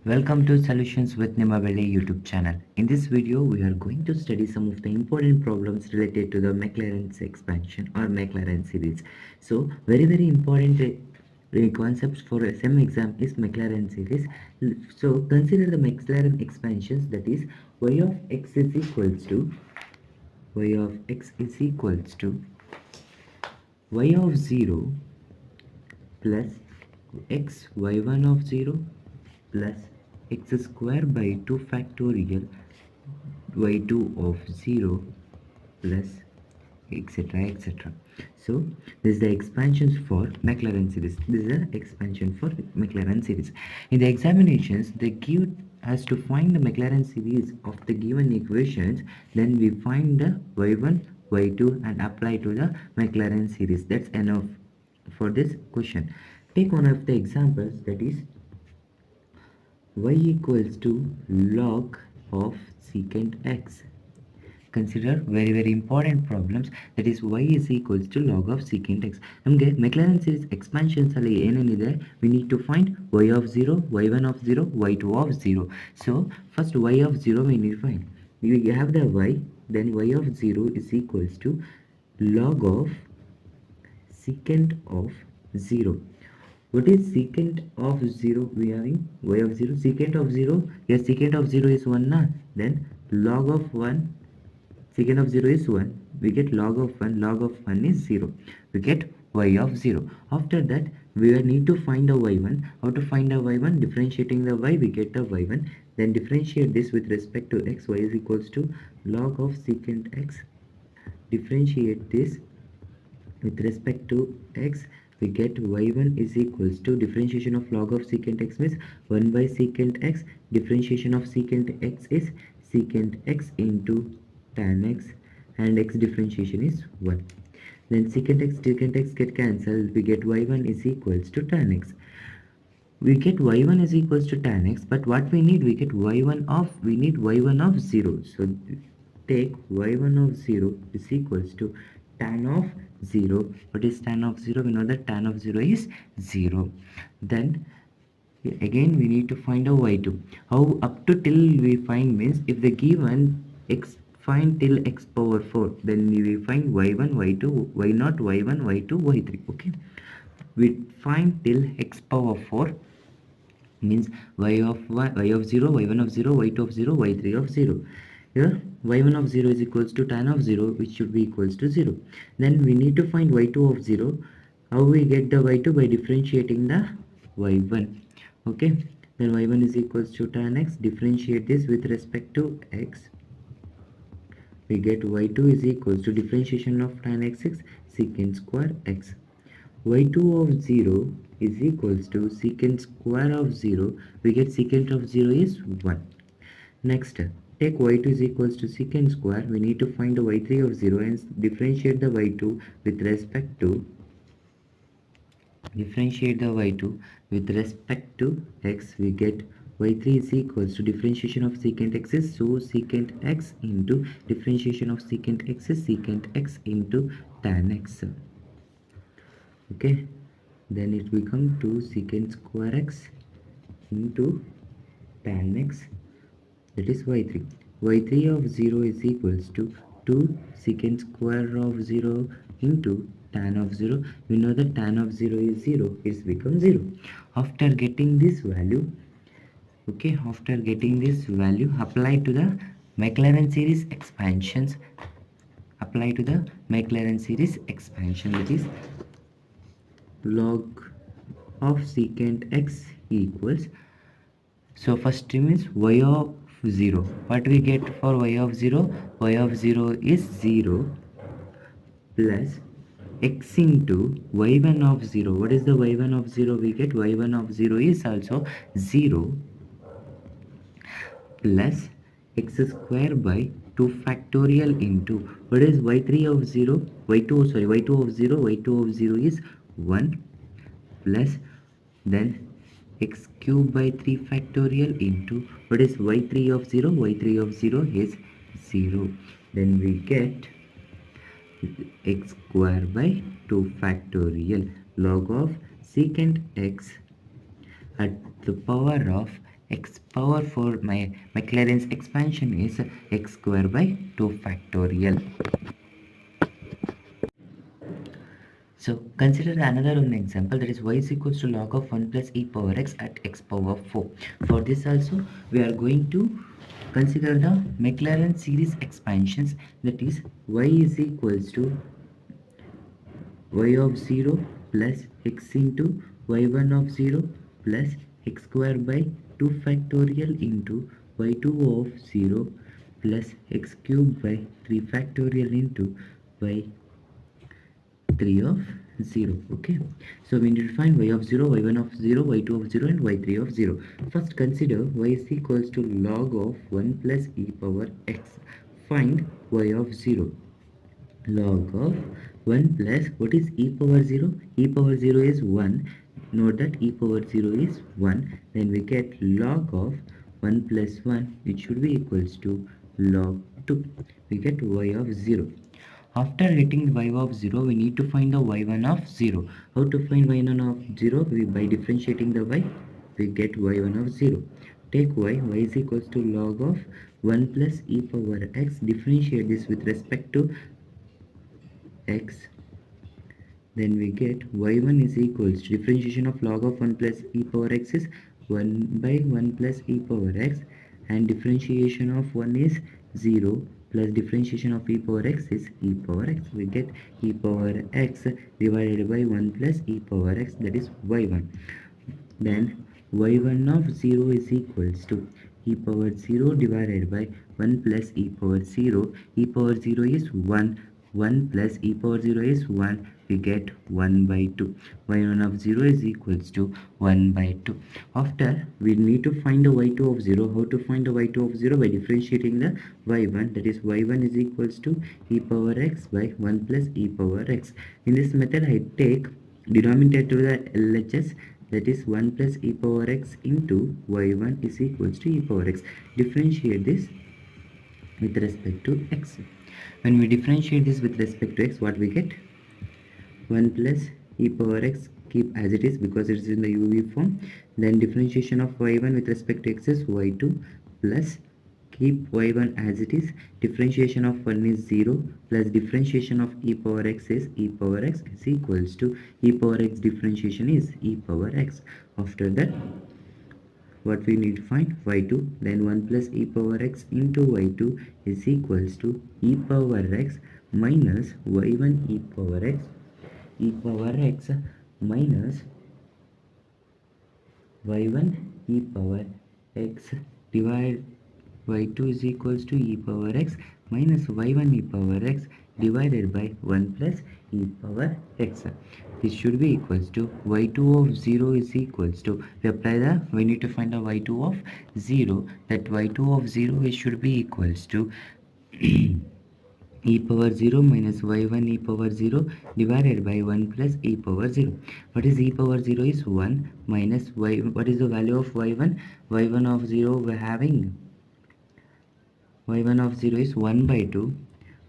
Welcome to Solutions with Nimabelle YouTube channel. In this video, we are going to study some of the important problems related to the Maclaurin's expansion or Maclaurin series. So, very important concepts for some exam is Maclaurin series. So, consider the Maclaurin expansions, that is y of x is equals to y of x is equals to y of 0 plus x y1 of 0 plus x square by 2 factorial y2 of 0 plus etc. So this is the expansions for Maclaurin series. This is the expansion for Maclaurin series. In the examinations, they give us to find the Maclaurin series of the given equations. Then we find the y1 y2 and apply to the Maclaurin series. That's enough for this question. Take one of the examples, that is y equals to log of secant x. Consider very important problems, that is y is equals to log of secant x. ನಮಗೆ Maclaurin series expansions ಅಲ್ಲಿ ಏನೇನಿದೆ, we need to find y of 0, y1 of 0, y2 of 0. So first y of 0 we need to find. We have the y, then y of 0 is equals to log of secant of 0. What is secant of 0? We are having y of 0, secant of 0. Yes, secant of 0 is 1 na? Then log of 1, secant of 0 is 1. We get log of 1, log of 1 is 0. We get y of 0. After that, we need to find the y1. How to find the y1? Differentiating the y, we get the y1. Then differentiate this with respect to x. Y is equals to log of secant x. Differentiate this with respect to x. We get y1 is equals to differentiation of log of secant x means 1 by secant x. Differentiation of secant x is secant x into tan x, and x differentiation is 1. Then secant x get cancelled. We get y1 is equals to tan x. We get y1 is equals to tan x, but what we need, we get y1 of 0. So take y1 of 0 is equals to tan of 0. What is tan of 0? We know that tan of 0 is 0. Then again we need to find a y2. How up to till we find means, if the given x, find till x power 4, then we find y1 y2 y0 y1 y2 y3. Okay, we find till x power 4 means y of 0, y1 of 0, y2 of 0, y3 of 0. Here y1 of 0 is equals to tan of 0, which should be equals to 0. Then we need to find y2 of 0. How we get the y2? By differentiating the y1. Okay, then y1 is equals to tan x. Differentiate this with respect to x. We get y2 is equals to differentiation of tan x is secant square x. y2 of 0 is equals to secant square of 0. We get secant of 0 is 1. Next, take y2 is equals to secant square. We need to find the y3 of 0 and differentiate the y2 with respect to x. We get y3 is equals to differentiation of secant x is, so secant x into differentiation of secant x is secant x into tan x. Okay, then it will come to secant square x into tan x, that is y3. y3 of 0 is equals to 2 secant square of 0 into tan of 0. We know that tan of 0 is 0, it's become 0. After getting this value, okay, after getting this value, apply to the Maclaurin series expansions. Apply to the Maclaurin series expansion, that is log of secant x equals, so first term is y of 0. What we get for y of 0? Y of 0 is 0 plus x into y1 of 0. What is the y1 of 0? We get y1 of 0 is also 0 plus x square by 2 factorial into, what is y3 of 0? y2 of 0, y2 of 0 is 1 plus then x cube by 3 factorial into, what is y3 of 0? y3 of 0 is 0. Then we get x square by 2 factorial log of secant x at the power of x power for my Maclaurin's expansion is x square by 2 factorial. So consider another one example, that is y is equals to log of 1 plus e power x at x power 4. For this also we are going to consider the Maclaurin series expansions, that is y is equals to y of 0 plus x into y1 of 0 plus x square by 2 factorial into y2 of 0 plus x cube by 3 factorial into y 3 of 0. Okay, so we need to find y of 0, y1 of 0, y2 of 0 and y3 of 0. First consider y is equals to log of 1 plus e power x. Find y of 0. Log of 1 plus, what is e power 0? E power 0 is 1. Note that e power 0 is 1. Then we get log of 1 plus 1, it should be equals to log 2. We get y of 0. After getting y of 0, we need to find the y1 of 0. How to find y1 of 0? By differentiating the y, we get y1 of 0. Take y is equals to log of 1 plus e power x. Differentiate this with respect to x. Then we get y1 is equals to differentiation of log of 1 plus e power x is 1 by 1 plus e power x, and differentiation of 1 is 0 plus differentiation of e power x is e power x. We get e power x divided by 1 plus e power x, that is y1. Then y1 of 0 is equals to e power 0 divided by 1 plus e power 0. E power 0 is 1. 1 plus e power 0 is 1. We get 1 by 2. y1 of 0 is equals to 1 by 2. After, we need to find the y2 of 0. How to find the y2 of 0? By differentiating the y1. That is y1 is equals to e power x by 1 plus e power x. In this method, I take denominator to the LHS, that is 1 plus e power x into y1 is equals to e power x. Differentiate this with respect to x. When we differentiate this with respect to x, what we get? 1 plus e power x, keep as it is because it is in the UV form. Then differentiation of y1 with respect to x is y2 plus, keep y1 as it is, differentiation of 1 is 0 plus differentiation of e power x is e power x is equals to e power x differentiation is e power x. After that, what we need to find? y2. Then 1 plus e power x into y2 is equals to e power x minus y1 e power x minus y1 e power x divided y2 is equals to e power x minus y1 e power x divided by 1 plus e power x. This should be equals to y2 of 0 is equals to, we need to find the y2 of 0, that y2 of 0 should be equals to e power 0 minus y1 e power 0 divided by 1 plus e power 0. What is e power 0 is 1 minus y, what is the value of y1? y1 of 0 we're having, y1 of 0 is 1 by 2,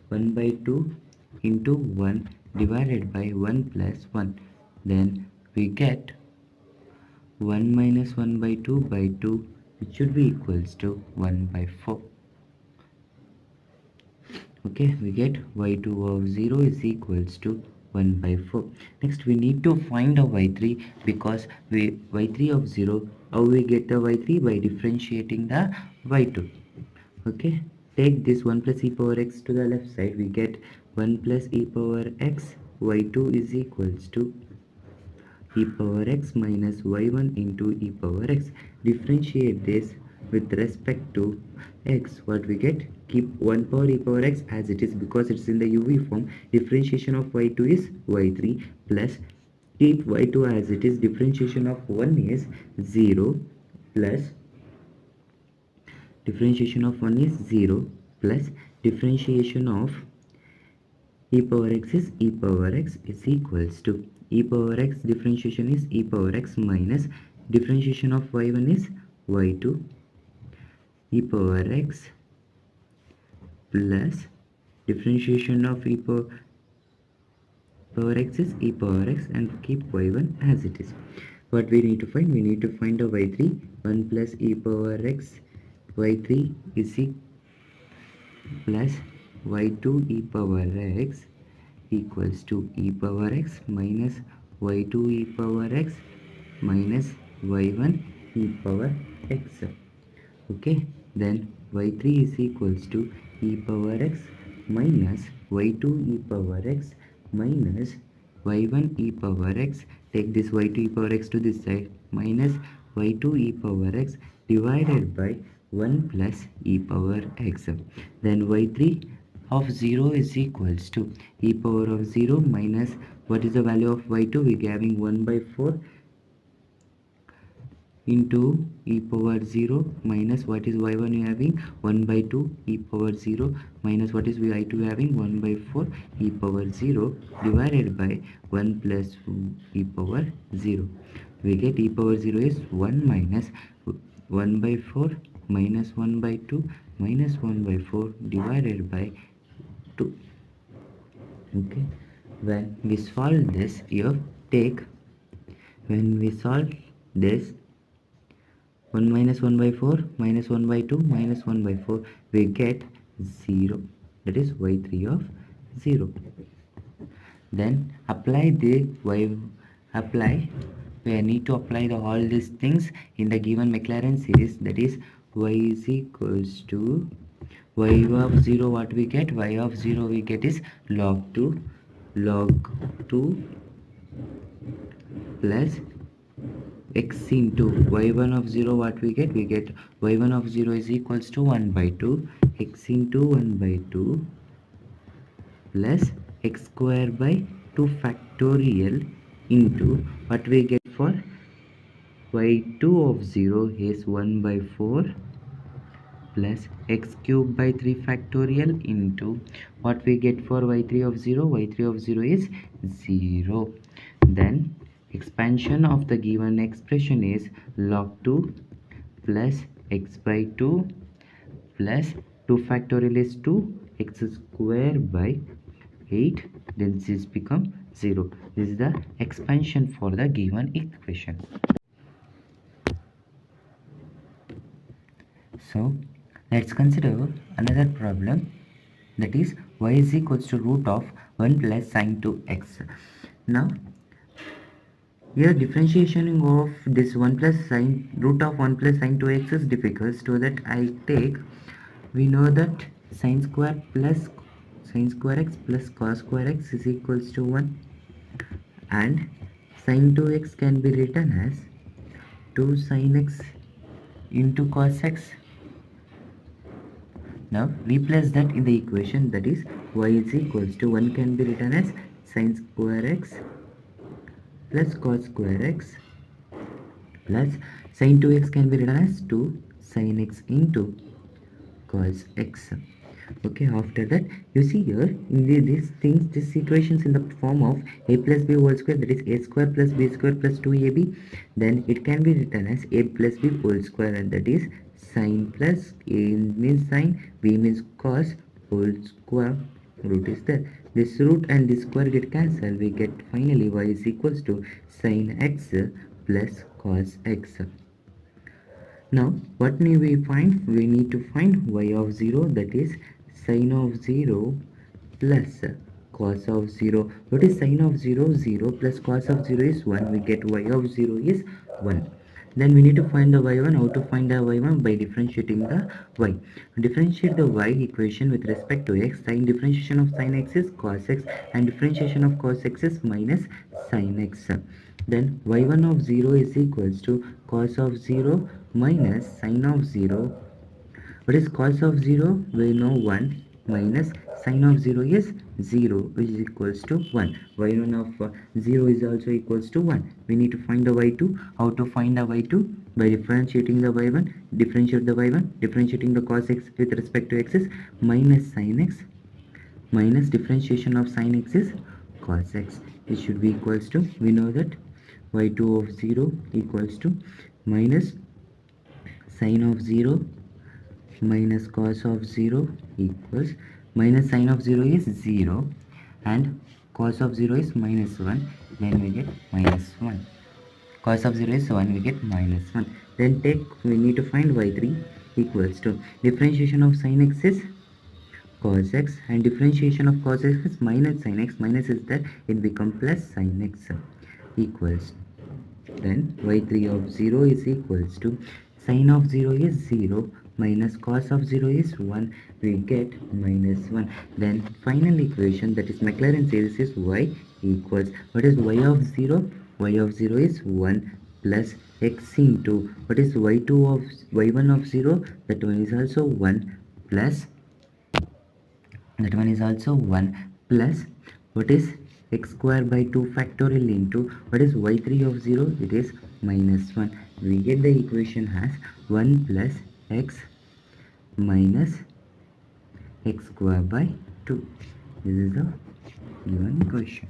1 by 2 into 1 divided by 1 plus 1. Then we get 1 minus 1 by 2 by 2, which should be equals to 1 by 4. Okay, we get y2 of 0 is equals to 1 by 4. Next, we need to find the y3, because y3 of 0, how we get the y3? By differentiating the y2. Okay, take this 1 plus e power x to the left side. We get 1 plus e power x y2 is equals to e power x minus y1 into e power x. Differentiate this with respect to x. What we get? Keep 1 power e power x as it is because it's in the UV form. Differentiation of y2 is y3 plus, keep y2 as it is, differentiation of 1 is 0 plus differentiation of 1 is 0 plus differentiation of e power x is e power x is equals to e power x differentiation is e power x minus differentiation of y1 is y2 e power x plus differentiation of e power x is e power x, and keep y1 as it is. What we need to find? We need to find a y3. 1 plus e power x y3 is plus y2 e power x equals to e power x minus y2 e power x minus y1 e power x. Okay, then y3 is equals to e power x minus y2 e power x minus y1 e power x. Take this y2 e power x to this side, minus y2 e power x divided by 1 plus e power x. Then y3 of 0 is equals to e power of 0 minus, what is the value of y2? We are having 1 by 4 into e power 0 minus, what is y1 you having? 1 by 2 e power 0 minus, what is y2 having? 1 by 4 e power 0 divided by 1 plus e power 0. We get e power 0 is 1 minus 1 by 4 minus 1 by 2 minus 1 by 4 divided by 2. Okay, when we solve this, you take, when we solve this, 1 minus 1 by 4 minus 1 by 2 minus 1 by 4, we get 0, that is y3 of 0. Then apply the we need to apply all these things in the given Maclaurin series, that is y is equals to y of 0, what we get? Y of 0 we get is log 2 plus x into y1 of 0, what we get? We get y1 of 0 is equals to 1 by 2 x into 1 by 2 plus x square by 2 factorial into, what we get for y2 of 0 is 1 by 4 plus x cube by 3 factorial into, what we get for y3 of 0? Y3 of 0 is 0. Then expansion of the given expression is log 2 plus x by 2 plus 2 factorial is 2 x square by 8, then this become 0. This is the expansion for the given equation. So let's consider another problem, that is y is equals to root of 1 plus sine 2x. Now here differentiation of this 1 plus sine root of 1 plus sine 2x is difficult, so that I take, we know that sine square x plus cos square x is equals to 1, and sine 2x can be written as 2 sine x into cos x. Now replace that in the equation, that is y is equals to 1 can be written as sine square x plus cos square x plus sin 2x can be written as 2 sin x into cos x. Okay, after that you see here in these equations in the form of a plus b whole square, that is a square plus b square plus 2ab, then it can be written as a plus b whole square, and that is sin plus a means sin, b means cos, whole square, root is there. This root and this square get cancelled, we get finally y is equals to sin x plus cos x. Now what need we find? We need to find y of 0, that is sin of 0 plus cos of 0. What is sin of 0? 0 plus cos of 0 is 1. We get y of 0 is 1. Then we need to find the y1. How to find the y1? By differentiating the y. Differentiate the y equation with respect to x. Sin differentiation of sin x is cos x, and differentiation of cos x is minus sin x. Then y1 of 0 is equals to cos of 0 minus sin of 0. What is cos of 0? We know 1 minus sin of 0 is 0, which is equals to 1. y1 of 0 is also equals to 1. We need to find the y2. How to find the y2? By differentiating the y1. Differentiate the y1. Differentiating the cos x with respect to x is minus sin x minus differentiation of sin x is cos x. It should be equals to, we know that y2 of 0 equals to minus sin of 0 minus cos of 0 equals minus sin of 0 is 0 and cos of 0 is minus 1, then we get minus 1. Cos of 0 is 1, we get minus 1. Then we need to find y3 equals to differentiation of sin x is cos x, and differentiation of cos x is minus sin x. Minus is there, it becomes plus sin x equals. Then y3 of 0 is equals to sin of 0 is 0 minus cos of 0 is 1, we get minus 1. Then final equation, that is Maclaurin series, is y equals, what is y of 0? Y of 0 is 1 plus x into, what is y2 of y1 of 0? That one is also 1 plus, that one is also 1 plus, what is x square by 2 factorial into, what is y3 of 0? It is minus 1. We get the equation as 1 plus x minus x square by 2. This is the given equation.